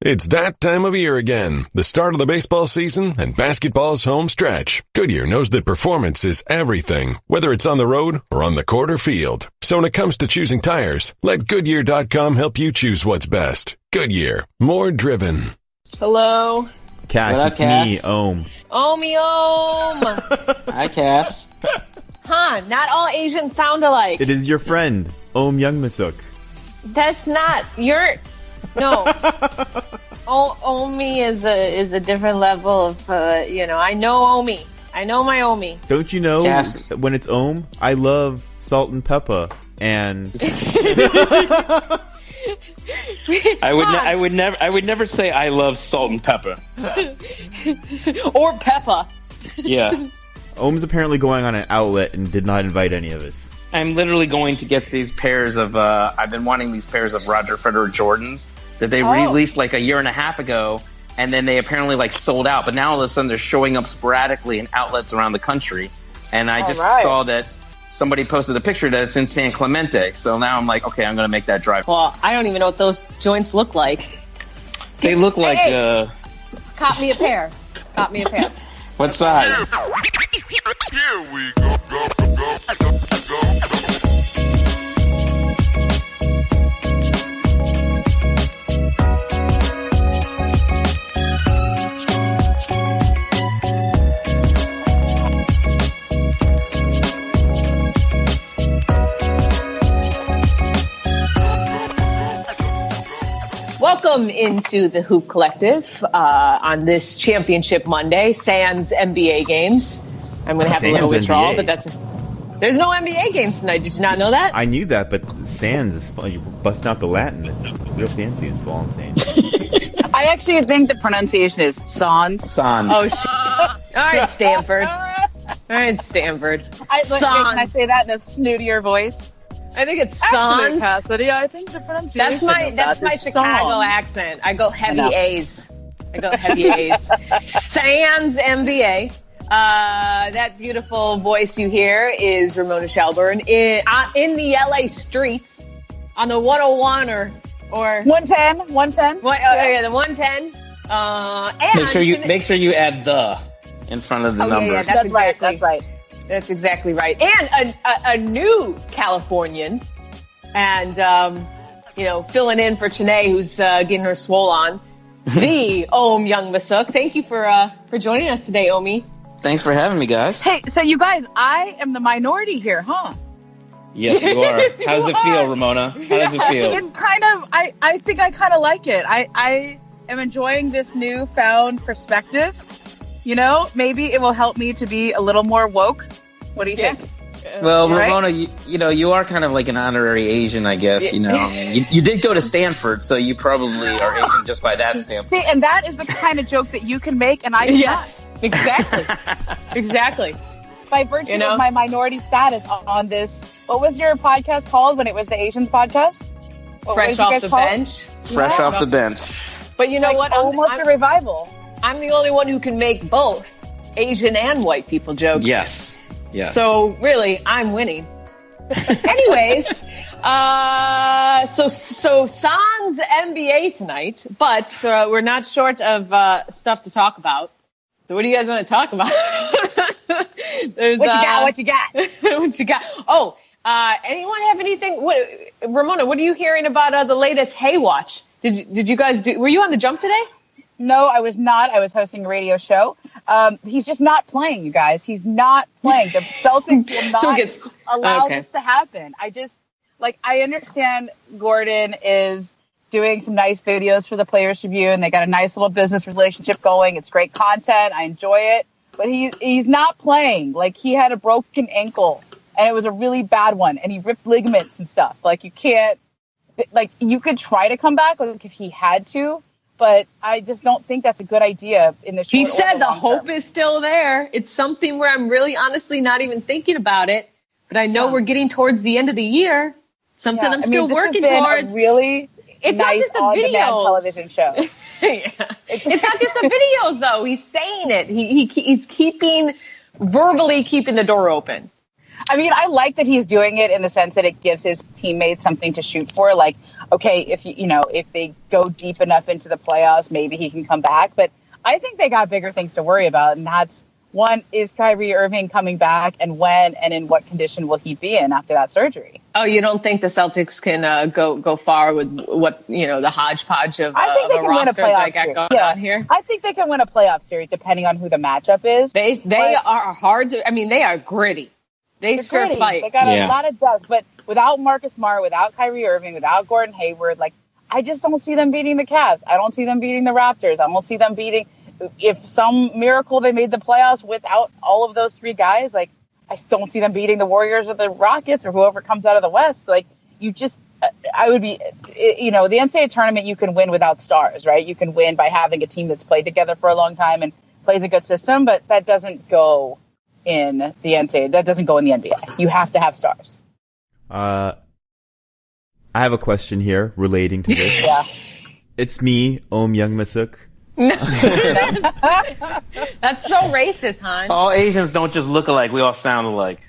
It's that time of year again, the start of the baseball season and basketball's home stretch. Goodyear knows that performance is everything, whether it's on the road or on the court or field. So when it comes to choosing tires, let Goodyear.com help you choose what's best. Goodyear, more driven. Hello. Cass, up, it's Cass? me, Ohm. Omi Om. Hi, Cass. Huh, not all Asians sound alike. It is your friend, Ohm Youngmisuk. That's not your... No. Omi is a different level of, I know Omi. I know my Omi. Don't you know Cass. when it's Ohm, I love salt and pepper and... I would never say I love salt and pepper. Or pepper. Yeah. Ohm's apparently going on an outlet and did not invite any of us. I'm literally going to get these pairs of, I've been wanting these pairs of Roger Federer Jordans that they released like a year and a half ago, and then they apparently like sold out, but now all of a sudden they're showing up sporadically in outlets around the country. And I just saw that somebody posted a picture that it's in San Clemente, so now I'm like, okay, I'm going to make that drive. Well, I don't even know what those joints look like. They look like, Cop me a pair. Cop me a pair. What size? Here we go. Welcome into the Hoop Collective on this Championship Monday, sans NBA games. I'm going to have a little withdrawal, but there's no NBA games tonight. Did you not know that? I knew that, but sans is fun. You're busting out the Latin. It's real fancy is all I'm saying. I actually think the pronunciation is sans. Sans. Oh, shit. All right, Stanford. Can I say that in a snootier voice? I think it's Excellent, sans. Cassidy. I think the pronunciation. That's my Chicago accent. I go heavy A's. Sans NBA. That beautiful voice you hear is Ramona Shelburne in the LA streets on the 101 or 110. 110. The 110. And Make sure you add the in front of the numbers. Yeah, That's right. That's exactly right. And a new Californian, and filling in for Chanae, who's getting her swole on. The Ohm Youngmisuk. Thank you for joining us today, Omi. Thanks for having me, guys. Hey, so you guys, I am the minority here, huh? Yes, you are. How does it feel, Ramona? How does it feel? It's kind of. I think I kind of like it. I am enjoying this newfound perspective. Maybe it will help me to be a little more woke. What do you think? Well, Right? Ramona, you are kind of like an honorary Asian, I guess. You did go to Stanford, so you probably are Asian just by that standpoint. See, and that is the kind of joke that you can make, and I cannot. Yes, exactly. By virtue of my minority status on this. What was your podcast called when it was the Asians podcast? Fresh off the bench. Fresh off the bench. But you know what? Almost a revival. I'm the only one who can make both Asian and white people jokes. Yes. So really, I'm winning. Anyways, so sans NBA tonight, but we're not short of stuff to talk about. So what do you guys want to talk about? What you got? What you got? Oh, anyone have anything? Ramona, what are you hearing about the latest Hay Watch? Did you guys were you on the jump today? No, I was not. I was hosting a radio show. He's just not playing, you guys. He's not playing. The Celtics will not allow this to happen. I understand Gordon is doing some nice videos for the Players Review, and they got a nice little business relationship going. It's great content. I enjoy it. But he's not playing. He had a broken ankle, and it was a really bad one, and he ripped ligaments and stuff. You can't... you could try to come back, if he had to, but I just don't think that's a good idea in the short He said the hope term. is still there. It's something where I'm really honestly not even thinking about it, but I know we're getting towards the end of the year. Something I'm still working towards. It's not just the videos. Television show. It's not just the videos, though. He's saying it. He's verbally keeping the door open. I mean, I like that he's doing it in the sense that it gives his teammates something to shoot for. okay, if they go deep enough into the playoffs, maybe he can come back. But I think they got bigger things to worry about, and that's one, is Kyrie Irving coming back, and when and in what condition will he be in after that surgery? Oh, you don't think the Celtics can go far with what the hodgepodge of I think they can win a playoff series. Going on here? I think they can win a playoff series depending on who the matchup is. They are hard to. I mean, they are gritty. They're sure gritty. fight. They got a lot of depth, but without Marcus Smart, without Kyrie Irving, without Gordon Hayward, I just don't see them beating the Cavs. I don't see them beating the Raptors. I don't see them beating. If some miracle they made the playoffs without all of those three guys, I don't see them beating the Warriors or the Rockets or whoever comes out of the West. I would be, the NCAA tournament you can win without stars, right? You can win by having a team that's played together for a long time and plays a good system, but that doesn't go in the NCAA. That doesn't go in the NBA. You have to have stars. I have a question here relating to this. Yeah. It's me, Youngmisuk. That's so racist, hon. All Asians don't just look alike. We all sound alike.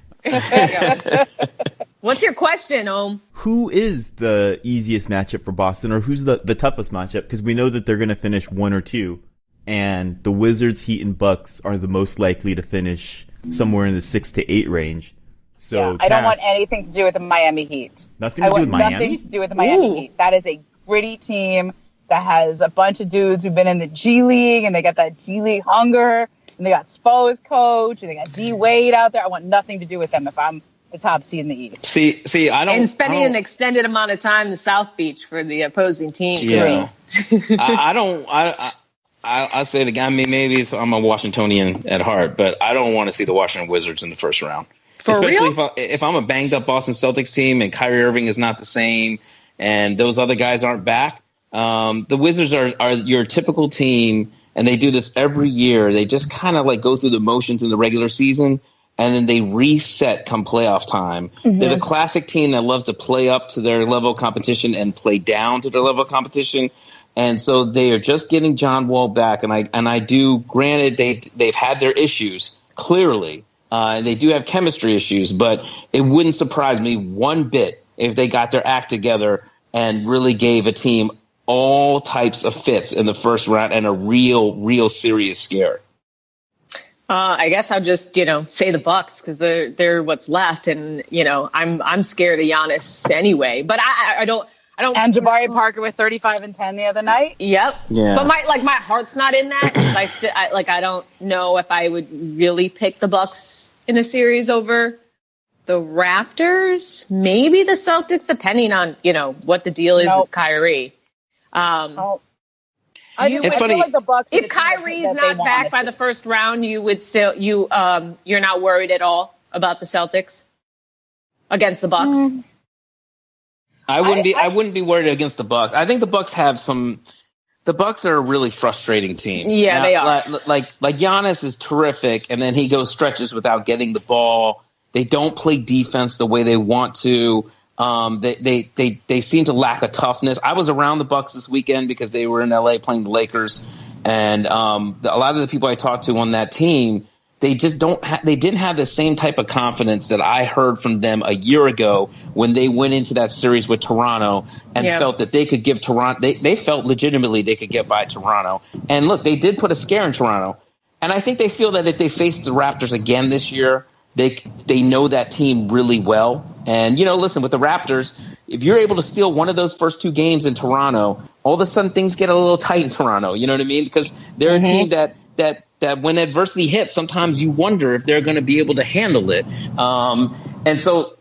What's your question, Om? Who is the easiest matchup for Boston, or who's the toughest matchup? Because we know that they're going to finish 1 or 2, and the Wizards, Heat, and Bucks are the most likely to finish somewhere in the 6 to 8 range. So yeah, I don't want anything to do with the Miami Heat. Nothing to do with Miami? Nothing to do with the Miami Heat. That is a gritty team that has a bunch of dudes who've been in the G League, and they got that G League hunger, and they got Spo's coach, and they got D Wade out there. I want nothing to do with them if I'm the top seed in the East. See, I don't. And spending an extended amount of time in the South Beach for the opposing team. Yeah. I don't. I say it again. I mean, maybe I'm a Washingtonian at heart, but I don't want to see the Washington Wizards in the first round. Especially if I'm a banged up Boston Celtics team and Kyrie Irving is not the same, and those other guys aren't back. The Wizards are your typical team, and they do this every year. They just kind of go through the motions in the regular season, and then they reset come playoff time. Mm-hmm. They're the classic team that loves to play up to their level of competition and play down to their level of competition. And so they are just getting John Wall back, and I do. Granted, they've had their issues clearly, and they do have chemistry issues, but it wouldn't surprise me one bit if they got their act together and really gave a team all types of fits in the first round and a real serious scare. I guess I'll just, say the Bucks because they're what's left, and I'm scared of Giannis anyway. But I don't. And Jabari Parker with 35 and 10 the other night. Yep. Yeah. But my heart's not in that. I don't know if I would really pick the Bucks in a series over the Raptors. Maybe the Celtics, depending on what the deal is with Kyrie. It's funny. Like the Bucks if Kyrie's not back by the first round, you would still you're not worried at all about the Celtics against the Bucks. I wouldn't be worried against the Bucks. I think the Bucks have some. The Bucks are a really frustrating team. Yeah, they are. Like Giannis is terrific, and then he goes stretches without getting the ball. They don't play defense the way they want to. They seem to lack a toughness. I was around the Bucks this weekend because they were in LA playing the Lakers, and a lot of the people I talked to on that team, they just they didn't have the same type of confidence that I heard from them a year ago when they went into that series with Toronto and felt that they could give Toronto. They felt legitimately they could get by Toronto. And look, they did put a scare in Toronto. And I think they feel that if they face the Raptors again this year, they know that team really well. And, listen, with the Raptors, if you're able to steal one of those first 2 games in Toronto, all of a sudden things get a little tight in Toronto. You know what I mean? Because they're a team that when adversity hits, sometimes you wonder if they're going to be able to handle it. And so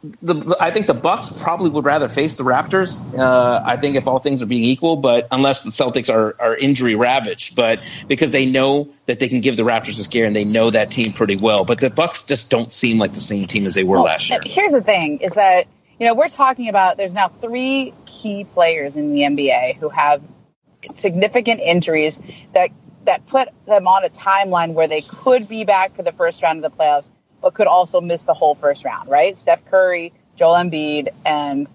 I think the Bucks probably would rather face the Raptors. I think if all things are being equal, but unless the Celtics are injury ravaged, but because they know that they can give the Raptors a scare and they know that team pretty well. But the Bucks just don't seem like the same team as they were last year. Here's the thing is that, we're talking about there's now 3 key players in the NBA who have significant injuries that put them on a timeline where they could be back for the first round of the playoffs, but could also miss the whole first round, right? Steph Curry, Joel Embiid, and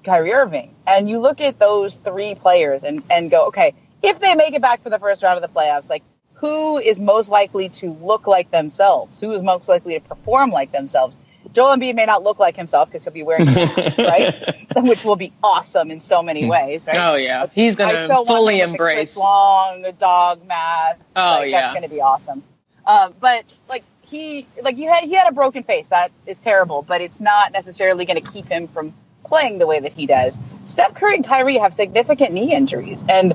Kyrie Irving. And you look at those 3 players and go, okay, if they make it back for the first round of the playoffs, who is most likely to look like themselves? Who is most likely to perform like themselves? Joel Embiid may not look like himself because he'll be wearing masks, right? Which will be awesome in so many ways, right? Oh yeah, he's going to fully embrace long dog mask. Oh yeah, that's going to be awesome. But like he had a broken face. That is terrible, but it's not necessarily going to keep him from playing the way that he does. Steph Curry and Kyrie have significant knee injuries, and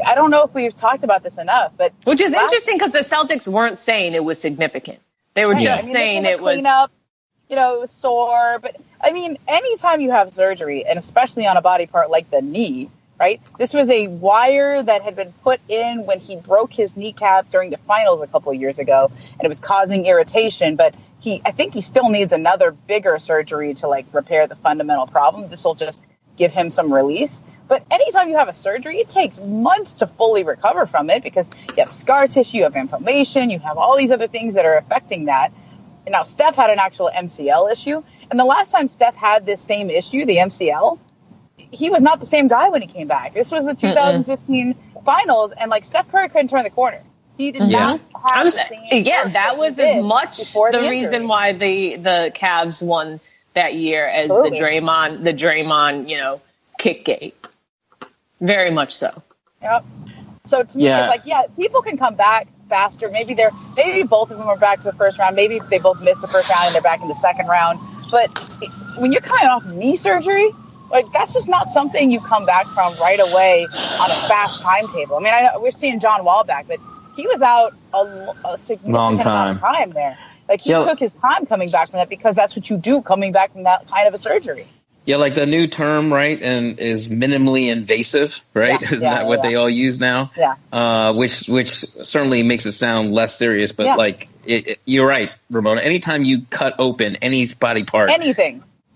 I don't know if we've talked about this enough, but which is interesting because the Celtics weren't saying it was significant. They were just saying it was up. It was sore. But I mean, anytime you have surgery, and especially on a body part like the knee, right? This was a wire that had been put in when he broke his kneecap during the finals a couple of years ago, and it was causing irritation. But I think he still needs another bigger surgery to like repair the fundamental problem. This will just give him some release. But anytime you have a surgery, it takes months to fully recover from it because you have scar tissue, you have inflammation, you have all these other things that are affecting that. And now Steph had an actual MCL issue. And the last time Steph had this same issue, the MCL, he was not the same guy when he came back. This was the 2015 finals, and like Steph Curry couldn't turn the corner. He did not have the same that was as much the reason why the Cavs won that year as the Draymond, kick gate. Very much so. Yep. So to me, it's like, people can come back faster. Maybe both of them are back to the first round. Maybe they both missed the first round and they're back in the second round. But when you're coming off knee surgery, like that's just not something you come back from right away on a fast timetable. I mean, I know we're seeing John Wall back, but he was out a significant amount of time there. Like he took his time coming back from that because that's what you do coming back from that kind of a surgery. Yeah, like the new term, right, and is minimally invasive, right? Isn't that what they all use now? Yeah. Which certainly makes it sound less serious, but like you're right, Ramona. Anytime you cut open any body part,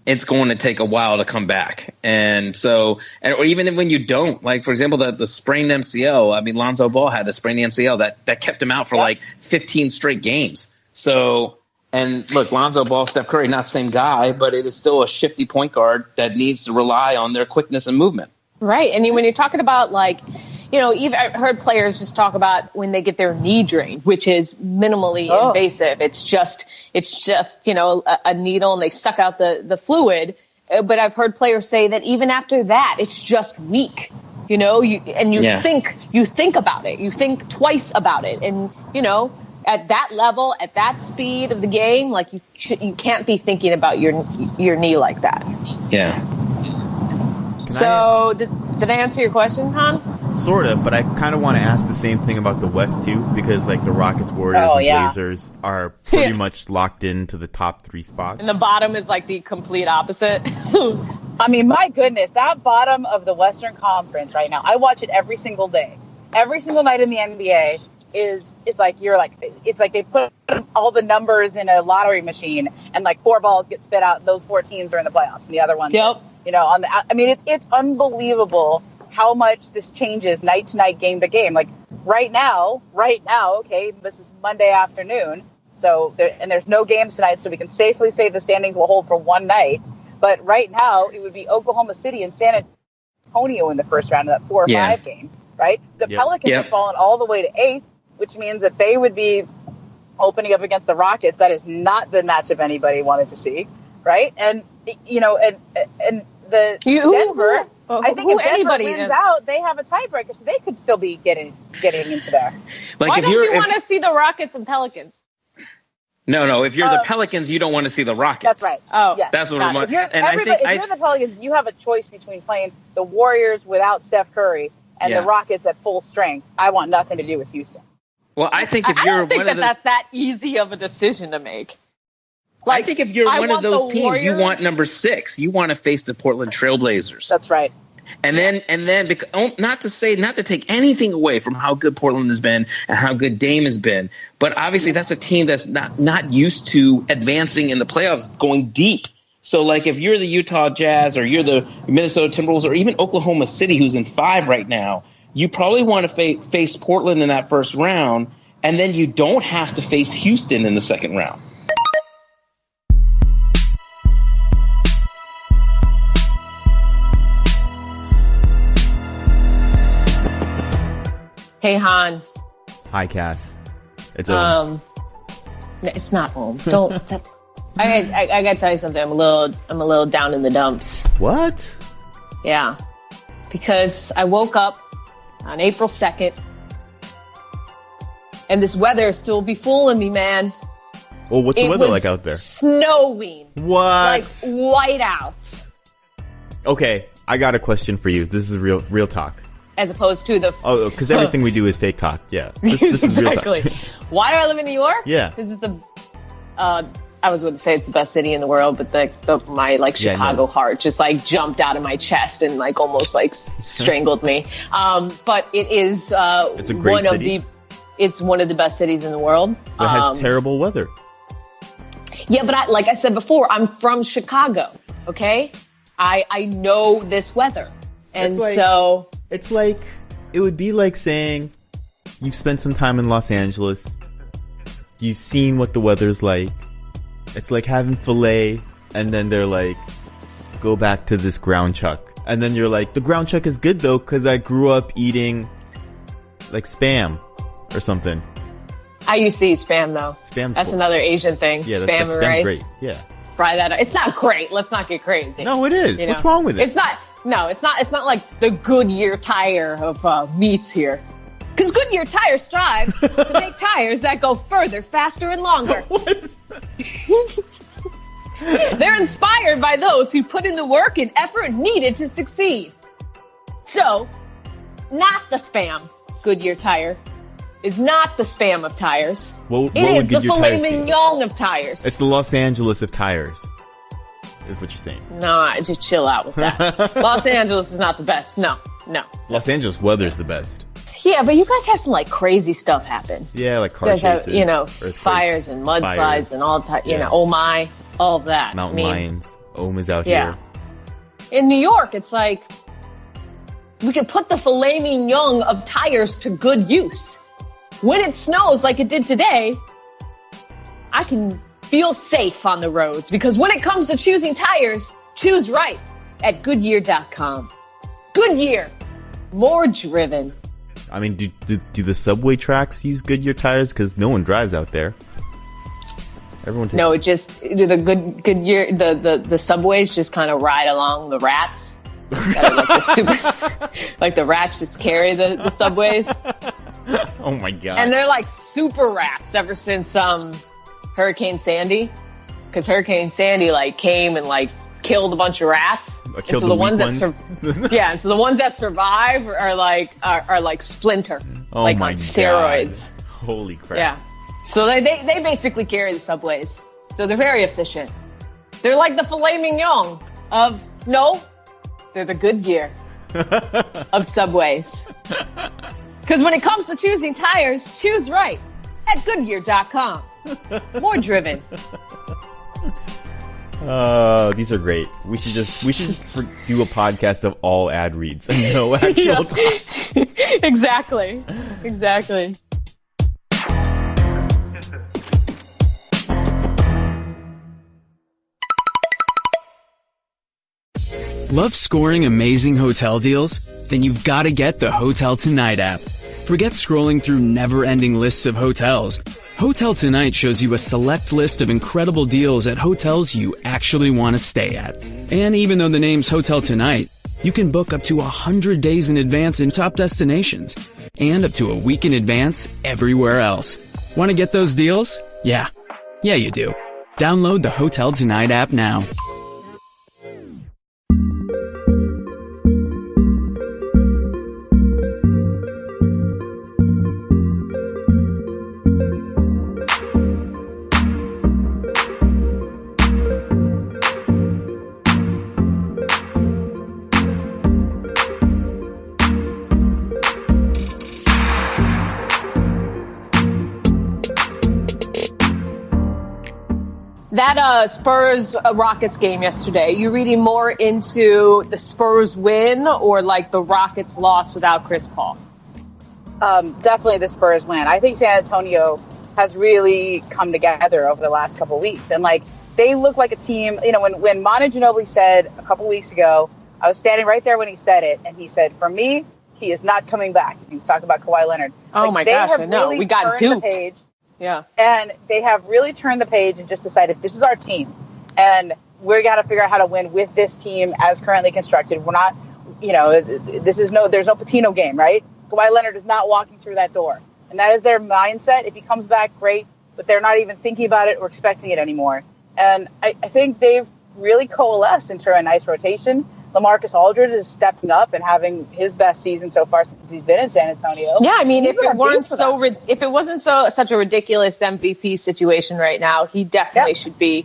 it's going to take a while to come back, and so, or even when you don't, like for example, the sprained MCL. I mean, Lonzo Ball had a sprained MCL that kept him out for like 15 straight games. So. And look, Lonzo Ball, Steph Curry, not the same guy, but it is still a shifty point guard that needs to rely on their quickness and movement. Right. And when you're talking about even I've heard players just talk about when they get their knee drained, which is minimally invasive. It's just a needle and they suck out the fluid. But I've heard players say that even after that, it's just weak. You think about it. You think twice about it. And, at that level, at that speed of the game, like you can't be thinking about your knee like that. Yeah. So did I answer your question, Han? Sort of, but I kind of want to ask the same thing about the West too, because like the Rockets, Warriors, and Blazers are pretty much locked into the top 3 spots. And the bottom is like the complete opposite. I mean, my goodness, that bottom of the Western Conference right now, I watch it every single day, every single night in the NBA. It's like they put all the numbers in a lottery machine and like 4 balls get spit out and those 4 teams are in the playoffs and the other ones it's unbelievable how much this changes night to night, game to game. Like right now, okay, this is Monday afternoon, so there's no games tonight, so we can safely say the standings will hold for one night. But right now it would be Oklahoma City and San Antonio in the first round of that 4 or 5 game, right? The Pelicans have fallen all the way to 8th, which means that they would be opening up against the Rockets. That is not the matchup anybody wanted to see, right? And the Denver, I think if Denver wins out, they have a tiebreaker, so they could still be getting into there. Like why don't you want to see the Rockets and Pelicans? No. If you're the Pelicans, you don't want to see the Rockets. That's right. Oh, yeah. That's what I'm. If you're the Pelicans, you have a choice between playing the Warriors without Steph Curry and the Rockets at full strength. I want nothing to do with Houston. Well, I think if you're that's that easy of a decision to make. Like, I think if you're one of those teams, Warriors, you want number 6. You want to face the Portland Trailblazers. That's right. And then, not to take anything away from how good Portland has been and how good Dame has been, but obviously that's a team that's not used to advancing in the playoffs, going deep. So, like, if you're the Utah Jazz or you're the Minnesota Timberwolves or even Oklahoma City, who's in 5 right now, you probably want to face Portland in that first round, and then you don't have to face Houston in the second round. Hey, Han. Hi, Cass. It's Ohm. It's not Ohm. Don't. I gotta tell you something. I'm a little down in the dumps. What? Yeah, because I woke up on April 2nd, and this weather still be fooling me, man. Well, what's the weather like out there? Snowing. What? Like white out. Okay, I got a question for you. This is real talk. As opposed to the... Oh, because everything we do is fake talk. Yeah. This is real talk. Exactly. Why do I live in New York? Yeah. This is the... I was going to say it's the best city in the world, but my like Chicago heart just like jumped out of my chest and like almost like strangled me. But it is it's a great city. It's one of the best cities in the world. It has terrible weather. Yeah, but like I said before, I'm from Chicago. Okay, I know this weather, and so it's like it would be like saying you've spent some time in Los Angeles, you've seen what the weather's like. It's like having filet, and then they're like, go back to this ground chuck. And then you're like, the ground chuck is good though, because I grew up eating like Spam or something. I used to eat Spam though. That's another Asian thing. Yeah, Spam and rice. Great. Yeah. Fry that up. It's not great. Let's not get crazy. No, it is. What's wrong with it? It's not. No, it's not. It's not like the Goodyear tire of meats here. Because Goodyear Tire strives to make tires that go further, faster, and longer. They're inspired by those who put in the work and effort needed to succeed. So, not the Spam. Goodyear Tire is not the Spam of tires. What it is the filet mignon of tires. It's the Los Angeles of tires, is what you're saying. No, just chill out with that. Los Angeles is not the best. No. Los Angeles weather's the best. Yeah, but you guys have some like crazy stuff happen. Yeah, like car chases. You guys have, fires and mudslides and all type. Oh my, all of that. Mountain lions. Ohm is out here. In New York, it's like we can put the filet mignon of tires to good use. When it snows like it did today, I can feel safe on the roads because when it comes to choosing tires, choose right at Goodyear.com. Goodyear, more driven. I mean, do the subway tracks use Goodyear tires? Because no one drives out there. Everyone takes... No, it just the Goodyear the subways just kind of ride along the rats. Like the rats just carry the subways. Oh my god! And they're like super rats ever since Hurricane Sandy, because Hurricane Sandy like came and like killed a bunch of rats. And so the ones that survive are like Splinter, like on steroids. God. Holy crap! Yeah, so they basically carry the subways. So they're very efficient. They're like the filet mignon of they're the Goodyear of subways. Because when it comes to choosing tires, choose right at Goodyear.com. More driven. These are great. We should do a podcast of all ad reads and no actual talk. Exactly. Love scoring amazing hotel deals? Then you've got to get the Hotel Tonight app. Forget scrolling through never-ending lists of hotels. Hotel Tonight shows you a select list of incredible deals at hotels you actually want to stay at. And even though the name's Hotel Tonight, you can book up to 100 days in advance in top destinations and up to a week in advance everywhere else. Want to get those deals? Yeah, you do. Download the Hotel Tonight app now. That Spurs Rockets game yesterday, you reading more into the Spurs win or like the Rockets loss without Chris Paul? Definitely the Spurs win. I think San Antonio has really come together over the last couple of weeks. And like they look like a team, when Manu Ginobili said a couple weeks ago, I was standing right there when he said it, and he said, for me, he is not coming back. He was talking about Kawhi Leonard. Oh my gosh, I know. We got duped. Yeah. And they have really turned the page and just decided this is our team. And we got to figure out how to win with this team as currently constructed. We're not, there's no Patino game, right? Kawhi Leonard is not walking through that door. And that is their mindset. If he comes back, great. But they're not even thinking about it or expecting it anymore. And I think they've really coalesced into a nice rotation. LaMarcus Aldridge is stepping up and having his best season so far since he's been in San Antonio. Yeah, I mean, if it wasn't such a ridiculous MVP situation right now, he definitely should be,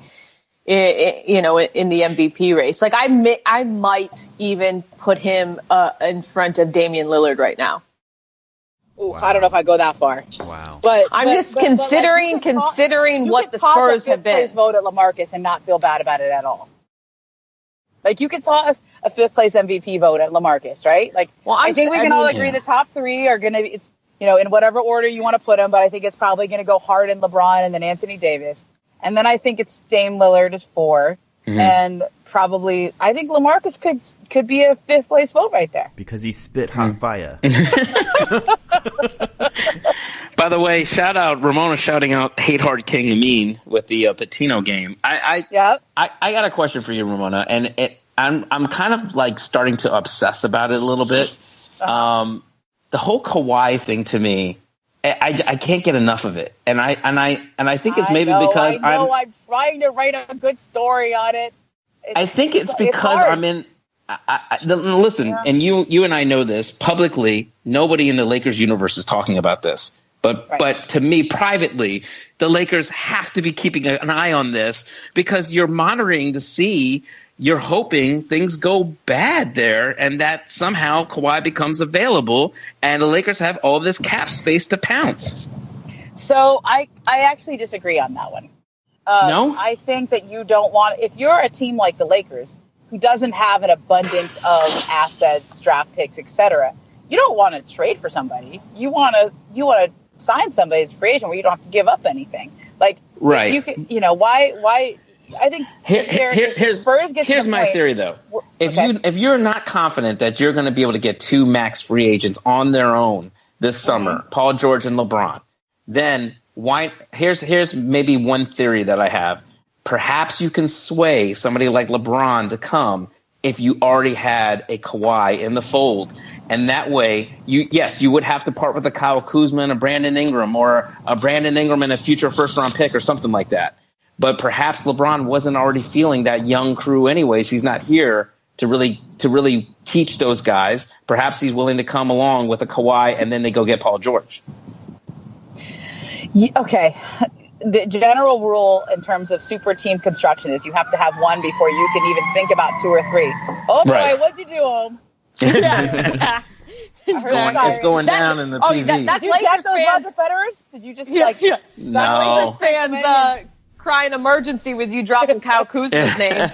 in the MVP race. Like I might even put him in front of Damian Lillard right now. Ooh, wow. I don't know if I go that far. Wow. But I'm just considering what the Spurs have been. You could vote at LaMarcus and not feel bad about it at all. Like, you could toss a fifth place MVP vote at LaMarcus, right? Like, well, I think we can all agree the top three are going to be, it's, in whatever order you want to put them, but I think it's probably going to go Harden, LeBron, and then Anthony Davis. And then I think it's Dame Lillard is 4. Mm-hmm. And probably, I think LaMarcus could be a fifth place vote right there. Because he spit hot fire. By the way, shout out Ramona shouting out "Hate Hard King and Mean" with the Patino game. I got a question for you, Ramona, and I'm kind of like starting to obsess about it a little bit. The whole Kawhi thing to me, I can't get enough of it, and I think it's maybe because I'm trying to write a good story on it. I think it's because I'm in. Listen, yeah. And you and I know this publicly. Nobody in the Lakers universe is talking about this. But to me, privately, the Lakers have to be keeping an eye on this because you're monitoring to see, you're hoping things go bad there and that somehow Kawhi becomes available and the Lakers have all this cap space to pounce. So I actually disagree on that one. No? I think that you don't want – if you're a team like the Lakers who doesn't have an abundance of assets, draft picks, et cetera, you don't want to trade for somebody. You want to sign somebody as a free agent where you don't have to give up anything. Like, right. You can, why I think here's my theory though. If you're not confident that you're going to be able to get 2 max free agents on their own this summer, Paul George and LeBron, then here's maybe one theory that I have. Perhaps you can sway somebody like LeBron to come if you already had a Kawhi in the fold. And that way, you would have to part with a Kyle Kuzma and a Brandon Ingram or a Brandon Ingram and a future first-round pick or something like that. But perhaps LeBron wasn't already feeling that young crew anyways. He's not here to really teach those guys. Perhaps he's willing to come along with a Kawhi and then they go get Paul George. Okay. The general rule in terms of super team construction is you have to have one before you can even think about 2 or 3. Oh, boy, what'd you do, Om? Yeah. It's going down in the PV. That's Lakers fans. The Federers? Did you just No. Lakers fans crying emergency with you dropping Kyle Kuzma's name.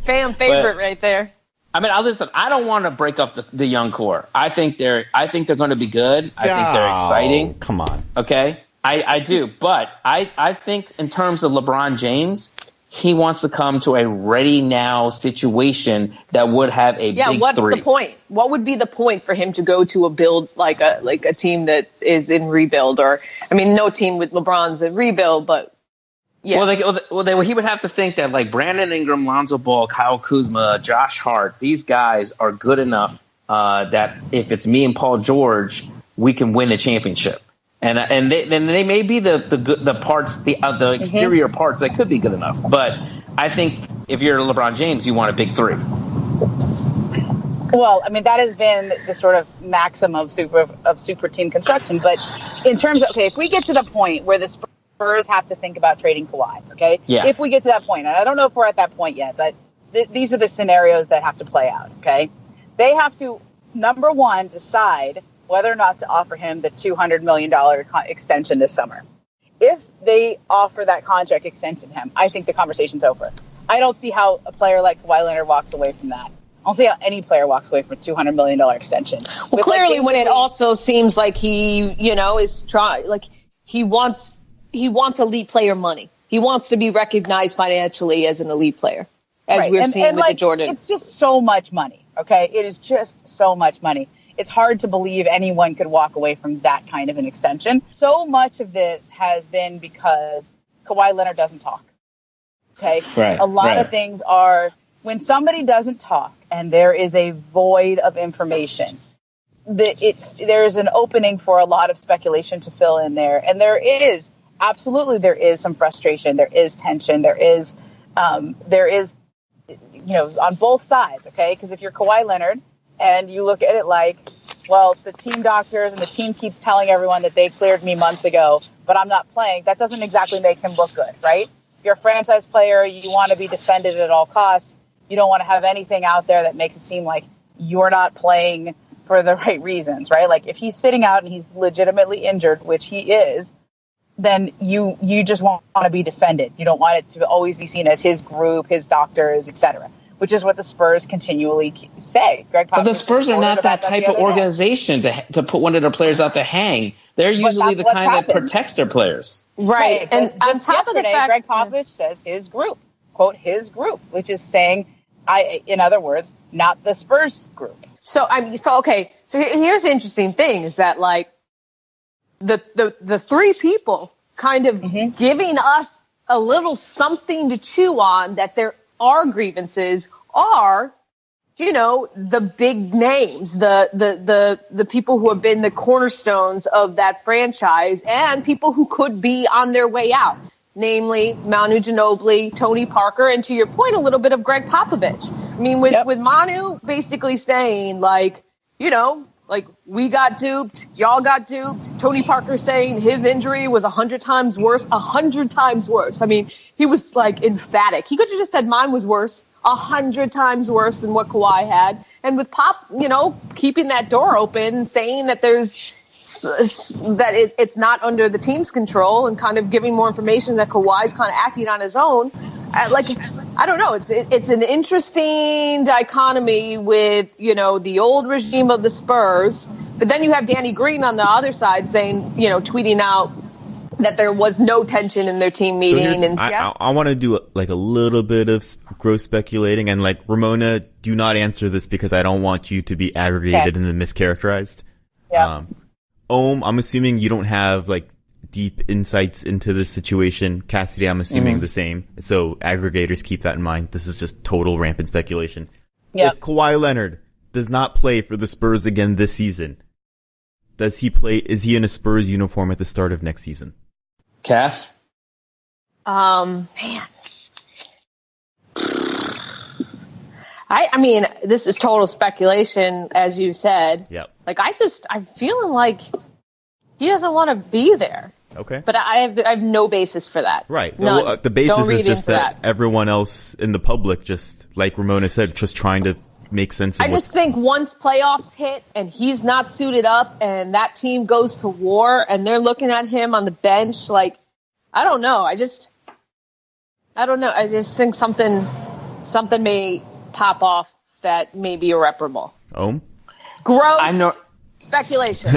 Fan favorite right there. I mean, listen. I don't want to break up the young core. I think they're going to be good. I think they're exciting. Come on. Okay. I do, but I think in terms of LeBron James, he wants to come to a ready now situation that would have a big what's three. The point? What would be the point for him to go to a build like a team that is in rebuild? Or I mean, no team with LeBron's in rebuild, but yeah. Well, he would have to think that like Brandon Ingram, Lonzo Ball, Kyle Kuzma, Josh Hart, these guys are good enough that if it's me and Paul George, we can win a championship. And they may be the parts, the exterior parts that could be good enough. But I think if you're LeBron James, you want a big 3. Well, I mean, that has been the sort of maxim of super team construction. But in terms of, if we get to the point where the Spurs have to think about trading Kawhi, okay? Yeah. If we get to that point, and I don't know if we're at that point yet, but these are the scenarios that have to play out, okay? They have to, number one, decide whether or not to offer him the $200 million extension this summer. If they offer that contract extension to him, I think the conversation's over. I don't see how a player like Kawhi Leonard walks away from that. I don't see how any player walks away from a $200 million extension. Well, clearly when it also seems like he, is trying, like he wants elite player money. He wants to be recognized financially as an elite player, as we're seeing with the Jordan. It's just so much money, okay? It is just so much money. it's hard to believe anyone could walk away from that kind of an extension. So much of this has been because Kawhi Leonard doesn't talk. Okay. Right. A lot of things are when somebody doesn't talk and there is a void of information, there's an opening for a lot of speculation to fill in there. And there is some frustration. There is tension. There is, on both sides. Okay. Because if you're Kawhi Leonard and you look at it like, well, the team doctors and the team keeps telling everyone that they cleared me months ago, but I'm not playing. That doesn't exactly make him look good, right? If you're a franchise player, you want to be defended at all costs. You don't want to have anything out there that makes it seem like you're not playing for the right reasons, right? Like if he's sitting out and he's legitimately injured, which he is, then you just want to be defended. You don't want it to always be seen as his group, his doctors, etc., which is what the Spurs continually say. Greg Popovich, but the Spurs are not that type of organization to put one of their players out to hang. They're usually the kind that protects their players. Right. And on top of the fact, Greg Popovich says his group, quote, his group, which is saying, in other words, not the Spurs group. So here's the interesting thing is that like the three people kind of giving us a little something to chew on that there are grievances are, the big names, the people who have been the cornerstones of that franchise and people who could be on their way out, namely Manu Ginobili, Tony Parker, and to your point, a little bit of Greg Popovich. I mean, with Manu basically saying like, we got duped, y'all got duped. Tony Parker saying his injury was 100 times worse. I mean, he was like emphatic. He could have just said mine was worse, 100 times worse than what Kawhi had. And with Pop, keeping that door open, saying that it's not under the team's control and kind of giving more information that Kawhi's kind of acting on his own. I don't know. It's an interesting dichotomy with, the old regime of the Spurs, but then you have Danny Green on the other side saying, tweeting out that there was no tension in their team meeting. So I want to do a little bit of gross speculating and Ramona, do not answer this because I don't want you to be aggregated and then mischaracterized. Yeah. I'm assuming you don't have deep insights into this situation. Cassidy, I'm assuming the same. So aggregators, keep that in mind. This is just total rampant speculation. If Kawhi Leonard does not play for the Spurs again this season, does he play? Is he in a Spurs uniform at the start of next season? Cass? Man. I mean, this is total speculation, as you said. Yep. I'm feeling like he doesn't want to be there. Okay. But I have no basis for that. Right. None. Well, the basis is just that everyone else in the public, just like Ramona said, just trying to make sense of I just think once playoffs hit and he's not suited up and that team goes to war and they're looking at him on the bench, I don't know. I just think something may pop off that may be irreparable. Gross speculation.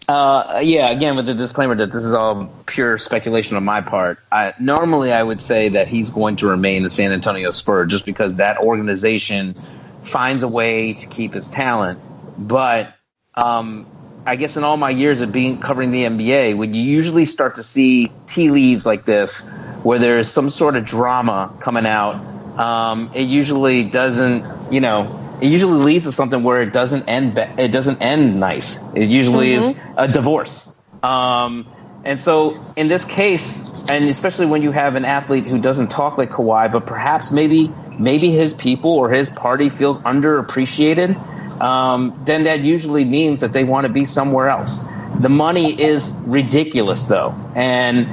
Again, with the disclaimer that this is all pure speculation on my part. Normally, I would say that he's going to remain the San Antonio Spurs just because that organization finds a way to keep his talent. But I guess in all my years of covering the NBA, when you usually start to see tea leaves like this, where there's some sort of drama coming out, it usually doesn't, it usually leads to something where it doesn't end nice. It usually is a divorce. And so in this case, and especially when you have an athlete who doesn't talk like Kawhi, but perhaps maybe his people or his party feels underappreciated, then that usually means that they want to be somewhere else. The money is ridiculous, though. And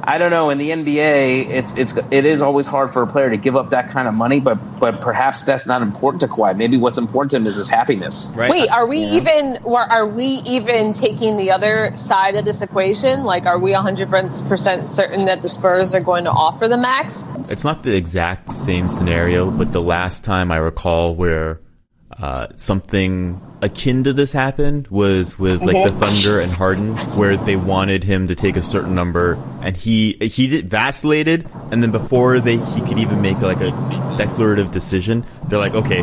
I don't know, in the NBA, it is always hard for a player to give up that kind of money, but perhaps that's not important to Kawhi. Maybe what's important to him is his happiness. Right. Wait, are we even taking the other side of this equation? Are we 100% certain that the Spurs are going to offer the max? It's not the exact same scenario, but the last time I recall where something akin to this happened was with the Thunder and Harden, where they wanted him to take a certain number and he vacillated, and then before he could even make a declarative decision, they're like, okay,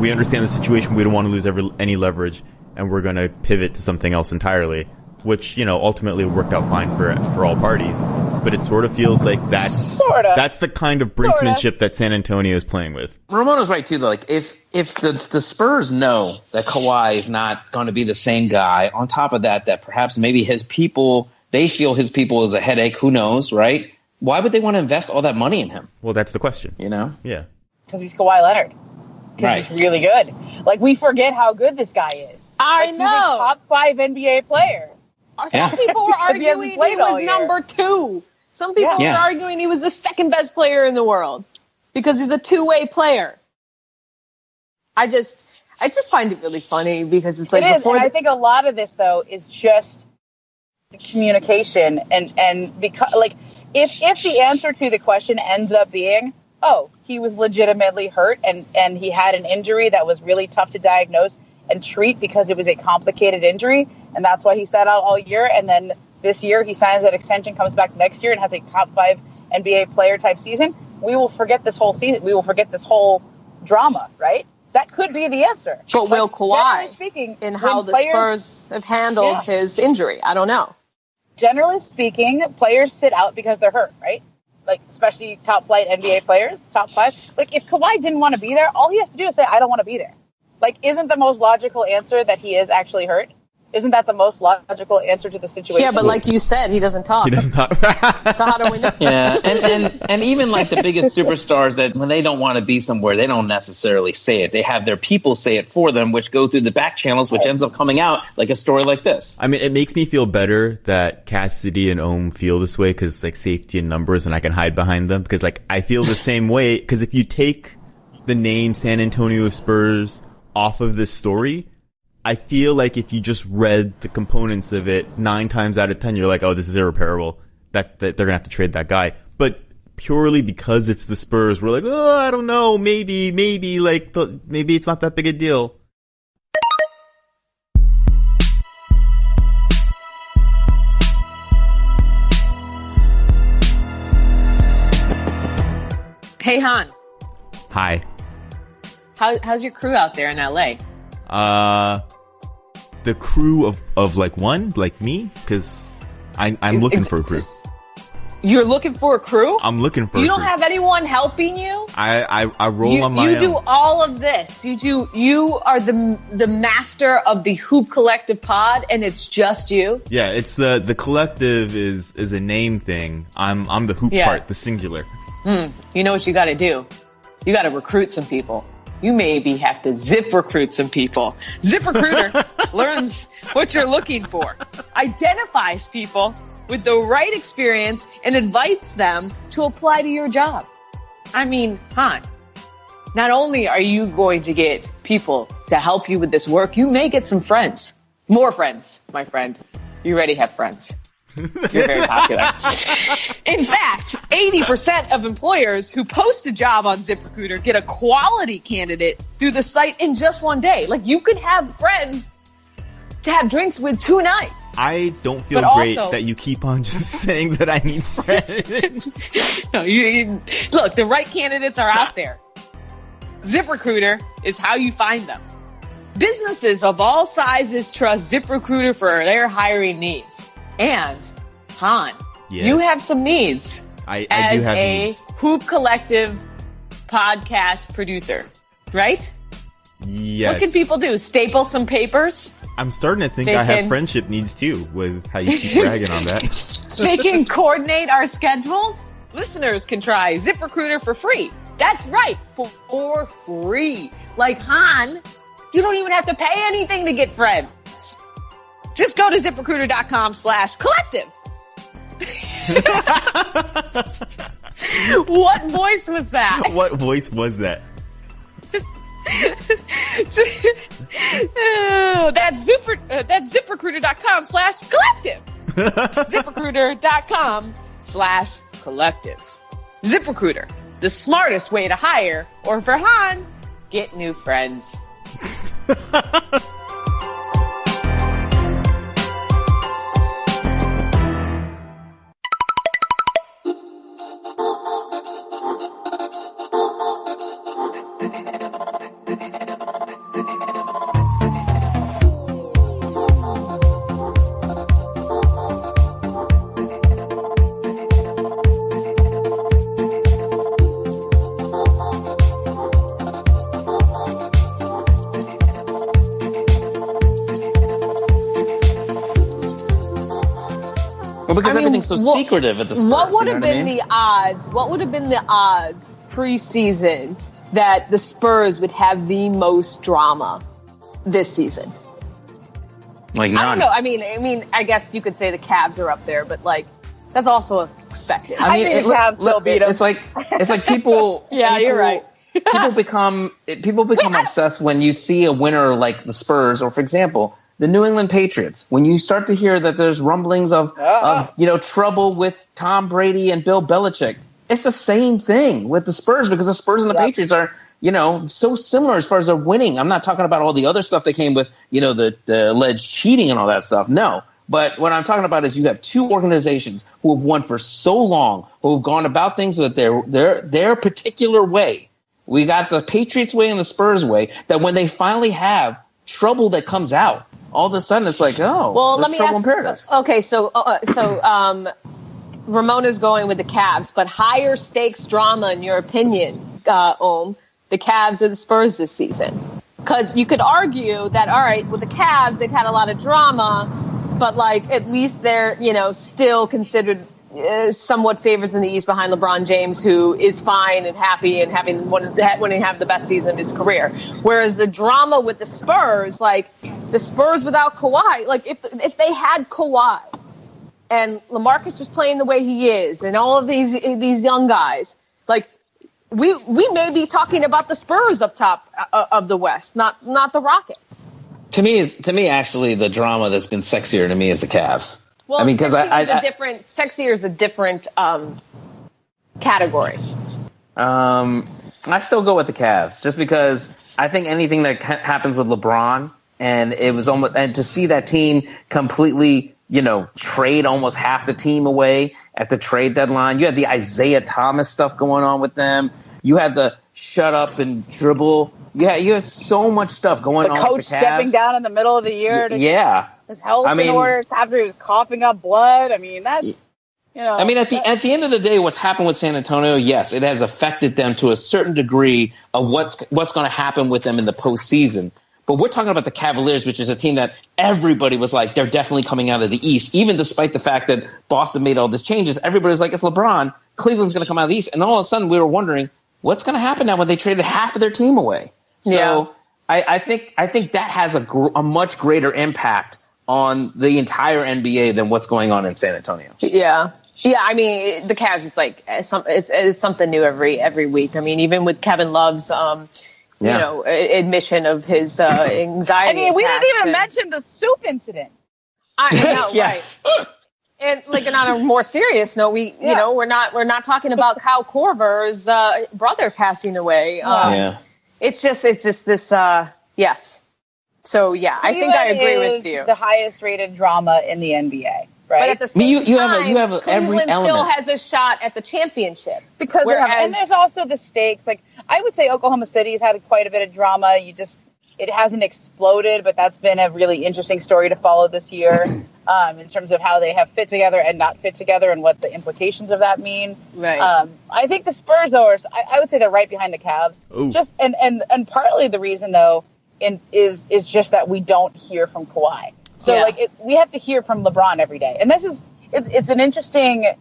we understand the situation. We don't want to lose any leverage, and we're going to pivot to something else entirely, which, ultimately worked out fine for all parties. But it sort of feels like that's the kind of brinksmanship that San Antonio is playing with. Ramona's right too, though. Like if the Spurs know that Kawhi is not going to be the same guy, on top of that perhaps maybe they feel his people is a headache, who knows, right? Why would they want to invest all that money in him? Well, that's the question. Yeah. Because he's Kawhi Leonard. Because he's really good. Like, we forget how good this guy is. I know. He's a top 5 NBA player. Some people were arguing he was number 2. Some people were arguing he was the second best player in the world because he's a two-way player. I just find it really funny because it's like I think a lot of this though is just communication and because like if the answer to the question ends up being, oh, he was legitimately hurt and he had an injury that was really tough to diagnose and treat because it was a complicated injury and that's why he sat out all year, and then this year he signs that extension, comes back next year and has a top 5 NBA player type season, we will forget this whole season. We will forget this whole drama, right? That could be the answer. But will Kawhi, speaking, in how the Spurs have handled his injury? I don't know. Generally speaking, players sit out because they're hurt, right? Like, especially top flight NBA players, top 5. Like, if Kawhi didn't want to be there, all he has to do is say, I don't want to be there. Like, isn't the most logical answer that he is actually hurt? Isn't that the most logical answer to the situation? Yeah, but like you said, he doesn't talk. So how do we know? Yeah, and even like the biggest superstars that when they don't want to be somewhere, they don't necessarily say it. They have their people say it for them, which go through the back channels, which ends up coming out like a story like this. I mean, it makes me feel better that Cassidy and Ohm feel this way because like safety in numbers and I can hide behind them because like I feel the same way because if you take the name San Antonio Spurs off of this story, I feel like if you just read the components of it 9 times out of 10, you're like, oh, this is irreparable. That they're going to have to trade that guy. But purely because it's the Spurs, we're like, oh, I don't know. Maybe it's not that big a deal. Hey, Han. Hi. How's your crew out there in LA? The crew of like one, like me, because I'm looking for a crew. You're looking for a crew? I'm looking for a crew. You don't have anyone helping you? I roll on my own. You do all of this. You are the master of the Hoop Collective pod, and it's just you? Yeah, it's the collective is a name thing. I'm the hoop part, the singular. You know what you gotta do? You gotta recruit some people. You maybe have to zip recruit some people. ZipRecruiter learns what you're looking for, identifies people with the right experience, and invites them to apply to your job. I mean, Han, not only are you going to get people to help you with this work, you may get some friends. More friends, my friend. You already have friends. You're very popular. In fact, 80% of employers who post a job on ZipRecruiter get a quality candidate through the site in just one day. Like, you could have friends to have drinks with tonight. I don't feel great that you keep on just saying that I need friends. No, look, the right candidates are out there. ZipRecruiter is how you find them. Businesses of all sizes trust ZipRecruiter for their hiring needs. And, Han, you have some needs I do as have a needs. Hoop Collective podcast producer, right? Yes. What can people do? Staple some papers? I'm starting to think I have friendship needs too, with how you keep bragging on that. They can coordinate our schedules. Listeners can try ZipRecruiter for free. That's right, for free. Like, Han, you don't even have to pay anything to get friends. Just go to ZipRecruiter.com/collective. What voice was that? What voice was that? That's ZipRecruiter.com/collective. ZipRecruiter.com/collective. ZipRecruiter, the smartest way to hire, or for Han, get new friends. Well, because everything's so secretive at the Spurs. What would have been the odds? What would have been the odds preseason that the Spurs would have the most drama this season? Like none. I don't know. I mean, I guess you could say the Cavs are up there, but like that's also expected. I think the Cavs will beat them. It's like people. Yeah, you're right. people become obsessed when you see a winner like the Spurs, or for example, the New England Patriots. When you start to hear that there's rumblings of trouble with Tom Brady and Bill Belichick, it's the same thing with the Spurs because the Spurs and the Patriots are so similar as far as their winning. I'm not talking about all the other stuff that came with the alleged cheating and all that stuff. No. But what I'm talking about is you have two organizations who have won for so long, who have gone about things with their particular way. We got the Patriots way and the Spurs way, that when they finally have trouble that comes out, all of a sudden it's like, let me trouble ask. in paradise. Okay, so Ramona's going with the Cavs, but higher stakes drama, in your opinion, Ohm, the Cavs or the Spurs this season? Because you could argue that, all right, with the Cavs, they've had a lot of drama, but like at least they're still considered somewhat favorites in the East behind LeBron James, who is fine and happy and having the best season of his career. Whereas the drama with the Spurs, like the Spurs without Kawhi, like if they had Kawhi and LaMarcus was playing the way he is, and all of these young guys, like we may be talking about the Spurs up top of the West, not the Rockets. To me, actually, the drama that's been sexier to me is the Cavs. Well, I mean, because sexier is a different category. I still go with the Cavs just because I think anything that happens with LeBron, and it was almost, and to see that team completely, trade almost half the team away at the trade deadline. You had the Isaiah Thomas stuff going on with them. You had the shut up and dribble. Yeah, you have so much stuff going on. The coach with the Cavs. Stepping down in the middle of the year. His health in order after he was coughing up blood. I mean, that's, I mean, at the end of the day, what's happened with San Antonio, yes, it has affected them to a certain degree of what's going to happen with them in the postseason. But we're talking about the Cavaliers, which is a team that everybody was like, they're definitely coming out of the East. Even despite the fact that Boston made all these changes, everybody's like, it's LeBron. Cleveland's going to come out of the East. And all of a sudden, we were wondering, what's going to happen now when they traded half of their team away? So I think that has a much greater impact on the entire NBA than what's going on in San Antonio. Yeah. I mean, the Cavs, it's like it's something new every week. I mean, even with Kevin Love's admission of his anxiety. I mean, we didn't even mention the soup incident. I know, yes. Right? And like on a more serious note, we're not talking about Kyle Korver's brother passing away. It's just this. Yes. So yeah, I think I agree with you. The highest rated drama in the NBA, right? But at the same time, you have every Cleveland element. still has a shot at the championship because and there's also the stakes. Like I would say, Oklahoma City has had quite a bit of drama. It hasn't exploded, but that's been a really interesting story to follow this year in terms of how they have fit together and not fit together and what the implications of that mean. Right. I think the Spurs, though, I would say they're right behind the Cavs. Ooh. Just and partly the reason, though, is just that we don't hear from Kawhi. So we have to hear from LeBron every day, and it's an interesting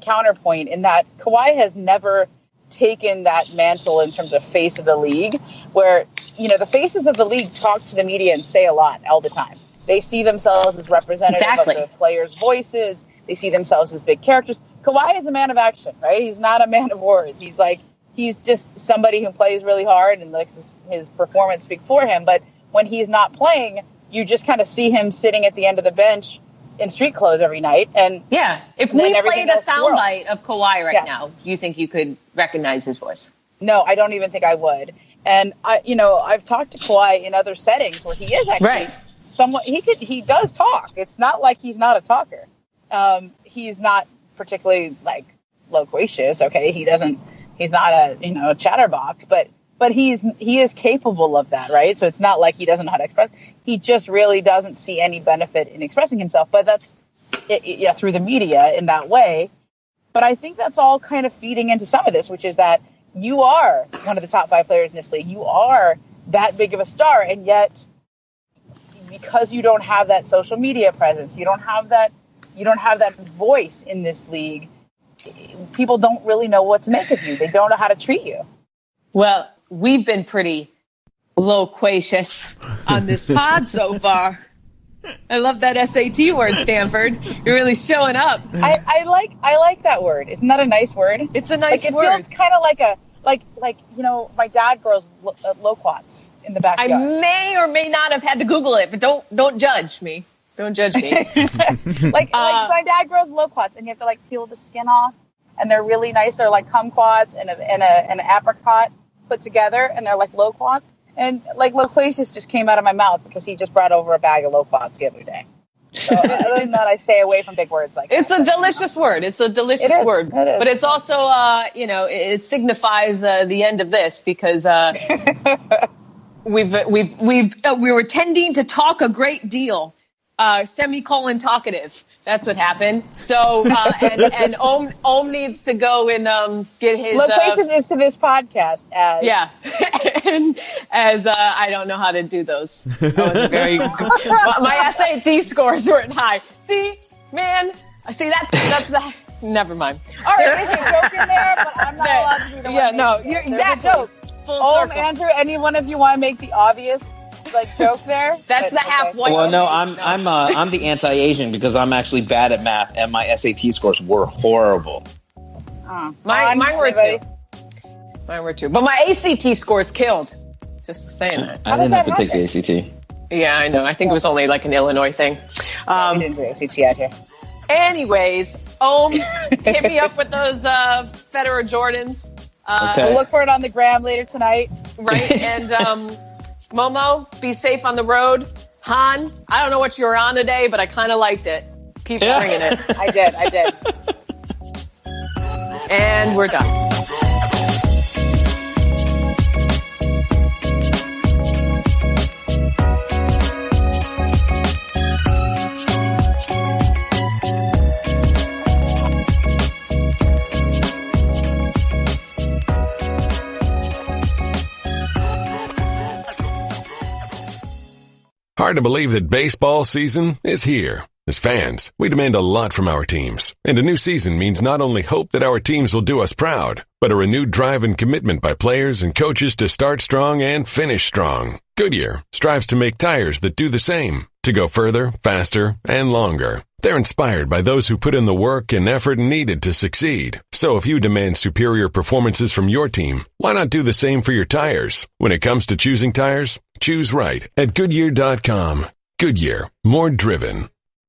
counterpoint in that Kawhi has never taken that mantle in terms of face of the league, where the faces of the league talk to the media and say a lot all the time. They see themselves as representative of the players' voices. They see themselves as big characters. Kawhi is a man of action, right? He's not a man of words. He's just somebody who plays really hard and lets his performance speak for him. But when he's not playing, you just kind of see him sitting at the end of the bench in street clothes every night. And if we played a soundbite of Kawhi right now, do you think you could recognize his voice? No, I don't even think I would. And I've talked to Kawhi in other settings where he is actually somewhat. He does talk. It's not like he's not a talker. He's not particularly loquacious. Okay, he's not a chatterbox, but he is capable of that, right? So it's not like he doesn't know how to express. He just really doesn't see any benefit in expressing himself. But that's through the media in that way. But I think that's all kind of feeding into some of this, which is that you are one of the top 5 players in this league. You are that big of a star, and yet because you don't have that social media presence, you don't have that you don't have that voice in this league, people don't really know what to make of you. They don't know how to treat you. Well, we've been pretty loquacious on this pod so far. I love that SAT word, Stanford. You're really showing up. I like that word. Isn't that a nice word? It's a nice word. It feels kind of like my dad grows loquats in the backyard. I may or may not have had to Google it, but don't judge me. Don't judge me. like my dad grows loquats, and you have to peel the skin off, and they're really nice. They're like kumquats and an apricot put together, and they're like loquats. And loquacious just came out of my mouth because he just brought over a bag of loquats the other day. So other than that, I stay away from big words like that. It's a delicious word. It's a delicious word. But it's also, it signifies the end of this because we were tending to talk a great deal. Semicolon talkative. That's what happened. So, and Ohm needs to go and get his loquacious to this podcast as and as I don't know how to do those. I wasn't very good. My SAT scores weren't high. See, man. See, that's the. Never mind. All right, there's a joke in there, but I'm not allowed to do the Yeah, no, you're exactly. Joke. Andrew, any one of you want to make the obvious joke there? That's the half white. Well, no, I'm the anti-Asian because I'm actually bad at math and my SAT scores were horrible. Mine were too. Mine were too. But my ACT scores killed. Just saying that. I didn't have to take the ACT. Yeah, I know. I think it was only an Illinois thing. We didn't do ACT out here. Anyways, hit me up with those Federer Jordans. Okay. We'll look for it on the gram later tonight. Right, and Momo, be safe on the road. Han, I don't know what you were on today, but I kind of liked it. Keep bringing it. I did. And we're done. Hard to believe that baseball season is here. As fans, we demand a lot from our teams. And a new season means not only hope that our teams will do us proud, but a renewed drive and commitment by players and coaches to start strong and finish strong. Goodyear strives to make tires that do the same, to go further, faster, and longer. They're inspired by those who put in the work and effort needed to succeed. So if you demand superior performances from your team, why not do the same for your tires? When it comes to choosing tires, choose right at Goodyear.com. Goodyear, more driven.